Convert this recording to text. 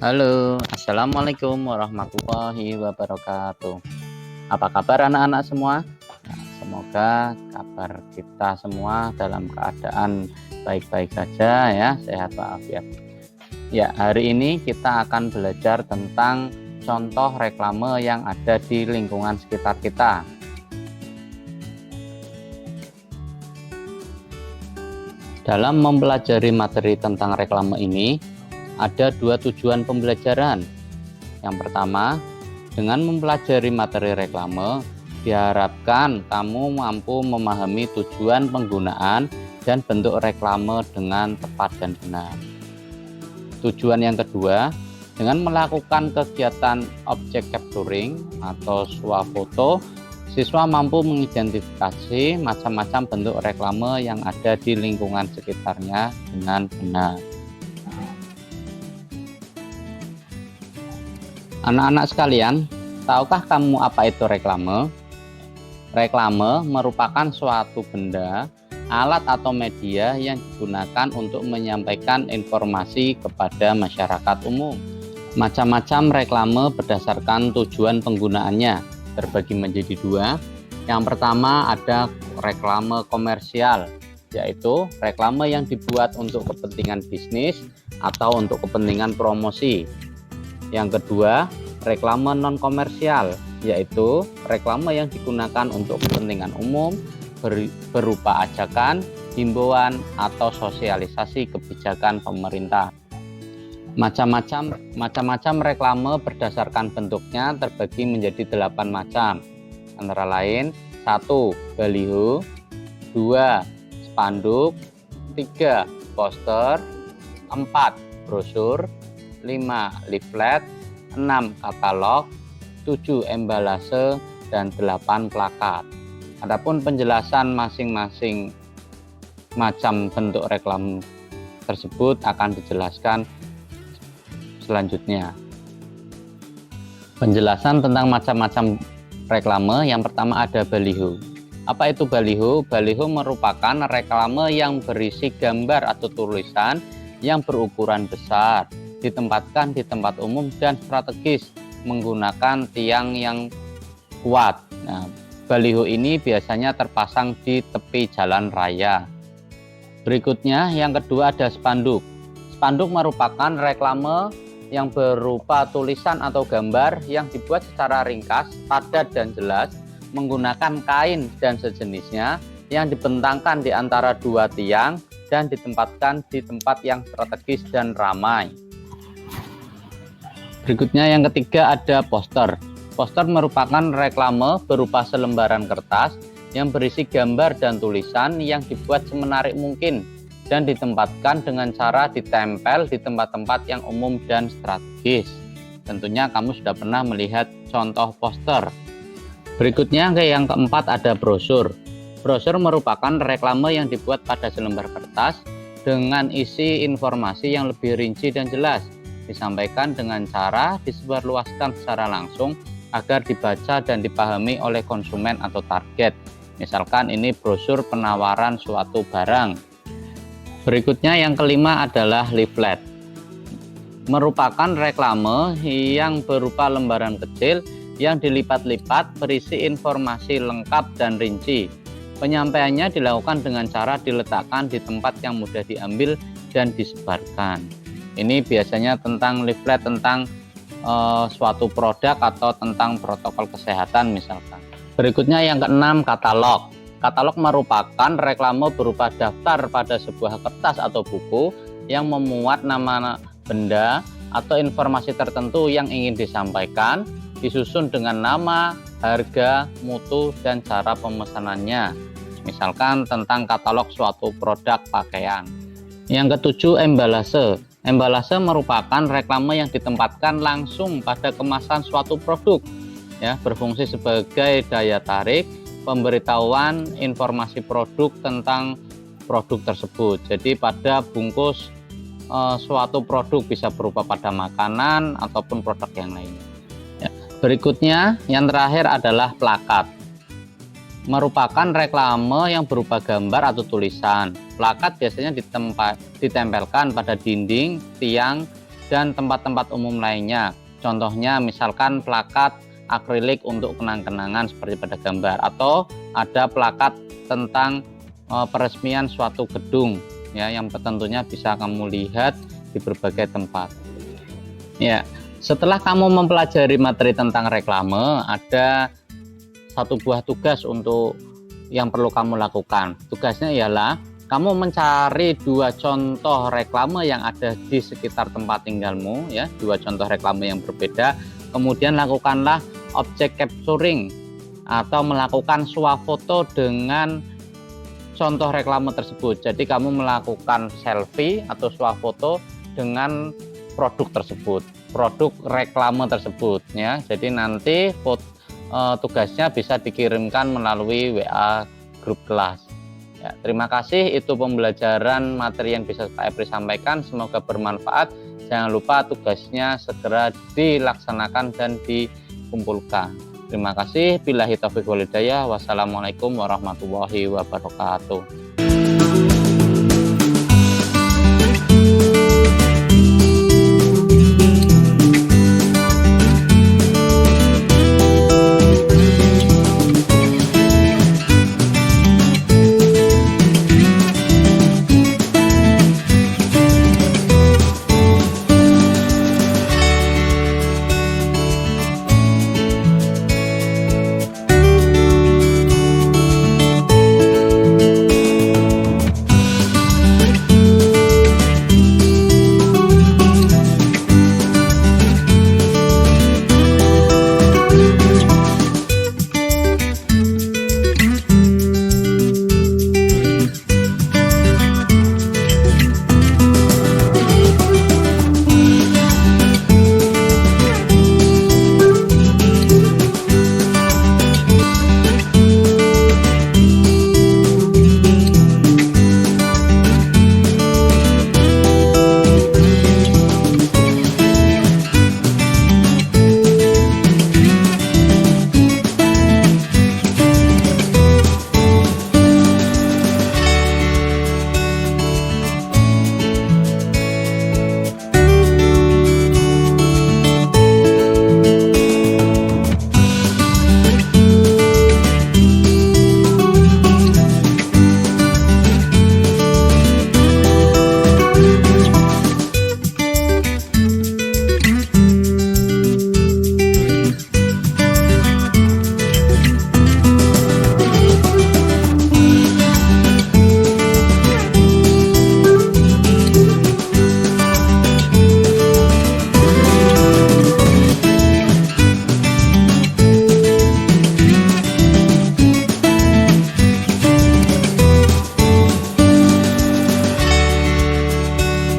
Halo, assalamualaikum warahmatullahi wabarakatuh. Apa kabar anak-anak semua? Nah, semoga kabar kita semua dalam keadaan baik-baik saja ya, sehat walafiat. Ya, hari ini kita akan belajar tentang contoh reklame yang ada di lingkungan sekitar kita. Dalam mempelajari materi tentang reklame ini, ada dua tujuan pembelajaran. Yang pertama, dengan mempelajari materi reklame, diharapkan kamu mampu memahami tujuan penggunaan dan bentuk reklame dengan tepat dan benar. Tujuan yang kedua, dengan melakukan kegiatan object capturing atau swafoto, siswa mampu mengidentifikasi macam-macam bentuk reklame yang ada di lingkungan sekitarnya dengan benar. Anak-anak sekalian, tahukah kamu apa itu reklame? Reklame merupakan suatu benda, alat atau media yang digunakan untuk menyampaikan informasi kepada masyarakat umum. Macam-macam reklame berdasarkan tujuan penggunaannya, terbagi menjadi dua. Yang pertama ada reklame komersial, yaitu reklame yang dibuat untuk kepentingan bisnis atau untuk kepentingan promosi. Yang kedua, reklame non komersial, yaitu reklame yang digunakan untuk kepentingan umum berupa ajakan, himbauan, atau sosialisasi kebijakan pemerintah. Macam-macam reklame berdasarkan bentuknya terbagi menjadi 8 macam. Antara lain, 1. Baliho, 2. Spanduk, 3. Poster, 4. Brosur, 5. Leaflet, 6. Katalog, 7. Embalase, dan 8. Plakat. Adapun penjelasan masing-masing macam bentuk reklame tersebut akan dijelaskan selanjutnya. Penjelasan tentang macam-macam reklame, yang pertama ada baliho. Apa itu baliho? Baliho merupakan reklame yang berisi gambar atau tulisan yang berukuran besar, ditempatkan di tempat umum dan strategis menggunakan tiang yang kuat. Nah, baliho ini biasanya terpasang di tepi jalan raya. Berikutnya yang kedua ada spanduk. Spanduk merupakan reklame yang berupa tulisan atau gambar yang dibuat secara ringkas, padat dan jelas menggunakan kain dan sejenisnya yang dibentangkan di antara dua tiang dan ditempatkan di tempat yang strategis dan ramai. Berikutnya yang ketiga ada poster. Poster merupakan reklame berupa selembaran kertas yang berisi gambar dan tulisan yang dibuat semenarik mungkin dan ditempatkan dengan cara ditempel di tempat-tempat yang umum dan strategis. Tentunya kamu sudah pernah melihat contoh poster. Berikutnya yang keempat ada brosur. Brosur merupakan reklame yang dibuat pada selembar kertas dengan isi informasi yang lebih rinci dan jelas. Disampaikan dengan cara disebarluaskan secara langsung agar dibaca dan dipahami oleh konsumen atau target. Misalkan ini brosur penawaran suatu barang. Berikutnya yang kelima adalah leaflet. Merupakan reklame yang berupa lembaran kecil yang dilipat-lipat berisi informasi lengkap dan rinci. Penyampaiannya dilakukan dengan cara diletakkan di tempat yang mudah diambil dan disebarkan. Ini biasanya tentang leaflet tentang suatu produk atau tentang protokol kesehatan misalkan. Berikutnya yang keenam katalog. Katalog merupakan reklame berupa daftar pada sebuah kertas atau buku yang memuat nama benda atau informasi tertentu yang ingin disampaikan, disusun dengan nama, harga, mutu, dan cara pemesanannya. Misalkan tentang katalog suatu produk pakaian. Yang ketujuh, embalase. Embalase merupakan reklame yang ditempatkan langsung pada kemasan suatu produk, ya, berfungsi sebagai daya tarik pemberitahuan informasi produk tentang produk tersebut. Jadi pada bungkus suatu produk bisa berupa pada makanan ataupun produk yang lainnya. Ya. Berikutnya yang terakhir adalah plakat. Merupakan reklame yang berupa gambar atau tulisan. Plakat biasanya ditempelkan pada dinding, tiang, dan tempat-tempat umum lainnya. Contohnya misalkan plakat akrilik untuk kenang-kenangan seperti pada gambar, atau ada plakat tentang peresmian suatu gedung ya, yang tentunya bisa kamu lihat di berbagai tempat. Ya, setelah kamu mempelajari materi tentang reklame, ada satu buah tugas untuk yang perlu kamu lakukan. Tugasnya ialah kamu mencari 2 contoh reklame yang ada di sekitar tempat tinggalmu ya, 2 contoh reklame yang berbeda. Kemudian lakukanlah object capturing atau melakukan swafoto dengan contoh reklame tersebut. Jadi kamu melakukan selfie atau swafoto dengan produk tersebut, produk reklame tersebut ya. Jadi nanti tugasnya bisa dikirimkan melalui WA grup kelas. Ya, terima kasih, itu pembelajaran materi yang bisa Pak Epri sampaikan, semoga bermanfaat. Jangan lupa tugasnya segera dilaksanakan dan dikumpulkan. Terima kasih. Billahi taufiq wal hidayah. Wassalamualaikum warahmatullahi wabarakatuh.